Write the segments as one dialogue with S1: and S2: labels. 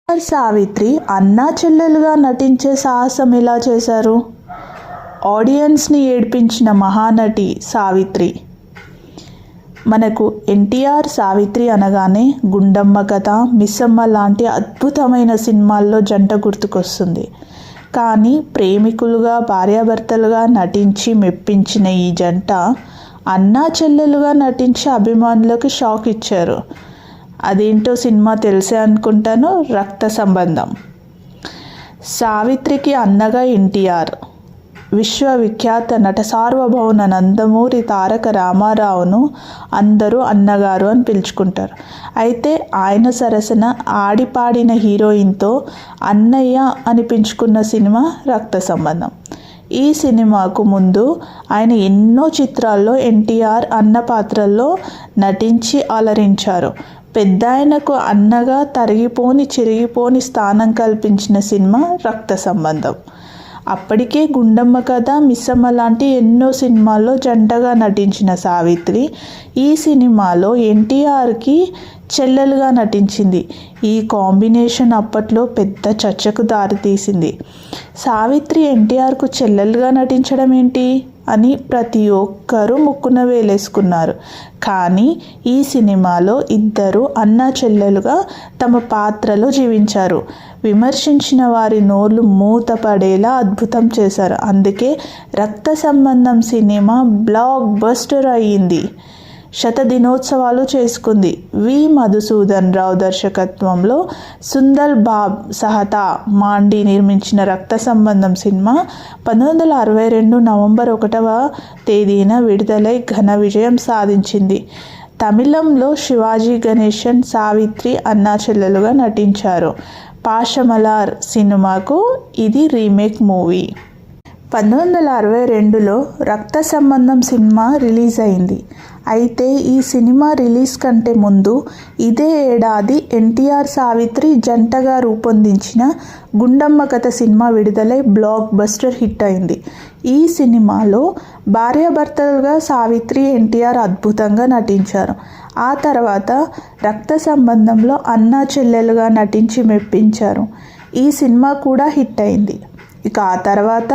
S1: సావిత్రి అన్నా చెల్లెలుగా నటించే సాహసం ఎలా చేశారు? ఆడియన్స్ని ఏడ్పించిన మహానటి సావిత్రి. మనకు ఎన్టీఆర్ సావిత్రి అనగానే గుండమ్మ కథ, మిస్సమ్మ లాంటి అద్భుతమైన సినిమాల్లో జంట గుర్తుకొస్తుంది. కానీ ప్రేమికులుగా, భార్యాభర్తలుగా నటించి మెప్పించిన ఈ జంట అన్నా చెల్లెలుగా నటించి అభిమానులకు షాక్ ఇచ్చారు. అదేంటో సినిమా తెలిసే అనుకుంటాను. రక్త సంబంధం. సావిత్రికి అన్నగా ఎన్టీఆర్, విశ్వవిఖ్యాత నట సార్వభౌమ నందమూరి తారక రామారావును అందరూ అన్నగారు అని పిలుచుకుంటారు. అయితే ఆయన సరసన ఆడిపాడిన హీరోయిన్తో అన్నయ్య అనిపించుకున్న సినిమా రక్త సంబంధం. ఈ సినిమాకు ముందు ఆయన ఎన్నో చిత్రాల్లో ఎన్టీఆర్ అన్న పాత్రల్లో నటించి అలరించారు. పెద్దాయనకు అన్నగా తరిగిపోని చిరిగిపోని స్థానం కల్పించిన సినిమా రక్త సంబంధం. అప్పటికే గుండమ్మ కథ, మిస్సమ్మ లాంటి ఎన్నో సినిమాల్లో జంటగా నటించిన సావిత్రి ఈ సినిమాలో ఎన్టీఆర్కి చెల్లెలుగా నటించింది. ఈ కాంబినేషన్ అప్పట్లో పెద్ద చర్చకు దారితీసింది. సావిత్రి ఎన్టీఆర్కు చెల్లెలుగా నటించడం ఏంటి అని ప్రతి ఒక్కరూ ముక్కున వేలేసుకున్నారు. కానీ ఈ సినిమాలో ఇద్దరు అన్నా చెల్లెలుగా తమ పాత్రలో జీవించారు. విమర్శించిన వారి నోళ్ళు మూతపడేలా అద్భుతం చేశారు. అందుకే రక్త సంబంధం సినిమా బ్లాక్ బస్టర్ అయ్యింది. శతదినోత్సవాలు చేసుకుంది. వి మధుసూదన్ రావు దర్శకత్వంలో సుందర్ బాబ్ సహతా మాండి నిర్మించిన రక్త సంబంధం సినిమా 1962 నవంబర్ 1వ తేదీన విడుదలై ఘన విజయం సాధించింది. తమిళంలో శివాజీ గణేశన్, సావిత్రి అన్నా చెల్లెలుగా నటించారు. పాషమలార్ సినిమాకు ఇది రీమేక్ మూవీ. 1962లో రక్త సంబంధం సినిమా రిలీజ్ అయింది. అయితే ఈ సినిమా రిలీజ్ కంటే ముందు ఇదే ఏడాది ఎన్టీఆర్ సావిత్రి జంటగా రూపొందించిన గుండమ్మ కథ సినిమా విడుదలై బ్లాక్ బస్టర్ హిట్ అయింది. ఈ సినిమాలో భార్యాభర్తలుగా సావిత్రి, ఎన్టీఆర్ అద్భుతంగా నటించారు. ఆ తర్వాత రక్త సంబంధంలో అన్నా చెల్లెలుగా నటించి మెప్పించారు. ఈ సినిమా కూడా హిట్ అయింది. ఇక ఆ తర్వాత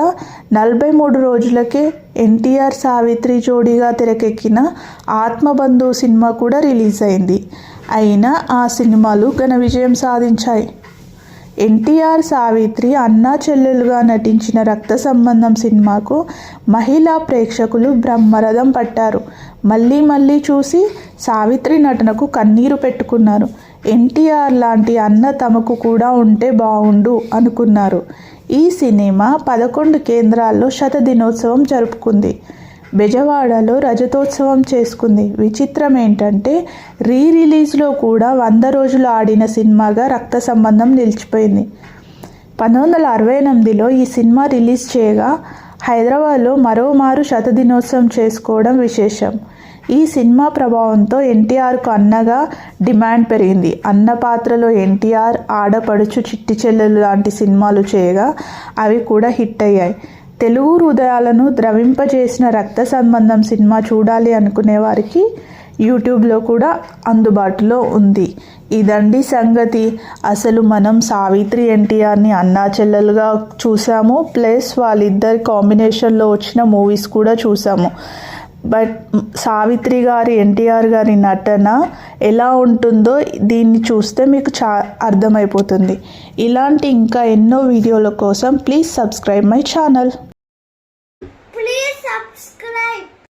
S1: 43 రోజులకే ఎన్టీఆర్ సావిత్రి జోడీగా తెరకెక్కిన ఆత్మబంధు సినిమా కూడా రిలీజ్ అయింది. అయినా ఆ సినిమాలు ఘన విజయం సాధించాయి. ఎన్టీఆర్ సావిత్రి అన్నా చెల్లెలుగా నటించిన రక్త సంబంధం సినిమాకు మహిళా ప్రేక్షకులు బ్రహ్మరథం పట్టారు. మళ్ళీ మళ్ళీ చూసి సావిత్రి నటనకు కన్నీరు పెట్టుకున్నారు. ఎన్టీఆర్ లాంటి అన్న తమకు కూడా ఉంటే బాగుండు అనుకున్నారు. ఈ సినిమా 11 కేంద్రాల్లో శతదినోత్సవం జరుపుకుంది. బెజవాడలో రజతోత్సవం చేసుకుంది. విచిత్రం ఏంటంటే రిలీజ్లో కూడా 100 రోజులు ఆడిన సినిమాగా రక్త సంబంధం నిలిచిపోయింది. 1968లో ఈ సినిమా రిలీజ్ చేయగా హైదరాబాద్లో మరోమారు శతదినోత్సవం చేసుకోవడం విశేషం. ఈ సినిమా ప్రభావంతో ఎన్టీఆర్కు అన్నగా డిమాండ్ పెరిగింది. అన్న పాత్రలో ఎన్టీఆర్, ఆడపడుచు, చిట్టి చెల్లెలు లాంటి సినిమాలు చేయగా అవి కూడా హిట్ అయ్యాయి. తెలుగు హృదయాలను ద్రవింపజేసిన రక్త సంబంధం సినిమా చూడాలి అనుకునే వారికి యూట్యూబ్లో కూడా అందుబాటులో ఉంది. ఇదండి సంగతి. అసలు మనం సావిత్రి, ఎన్టీఆర్ని అన్నా చెల్లెలుగా చూసాము. ప్లస్ వాళ్ళిద్దరి కాంబినేషన్లో వచ్చిన మూవీస్ కూడా చూసాము. బట్ సావిత్రి గారి, ఎన్టీఆర్ గారి నటన ఎలా ఉంటుందో దీన్ని చూస్తే మీకు అర్థమైపోతుంది. ఇలాంటి ఇంకా ఎన్నో వీడియోల కోసం please subscribe my channel.
S2: Please subscribe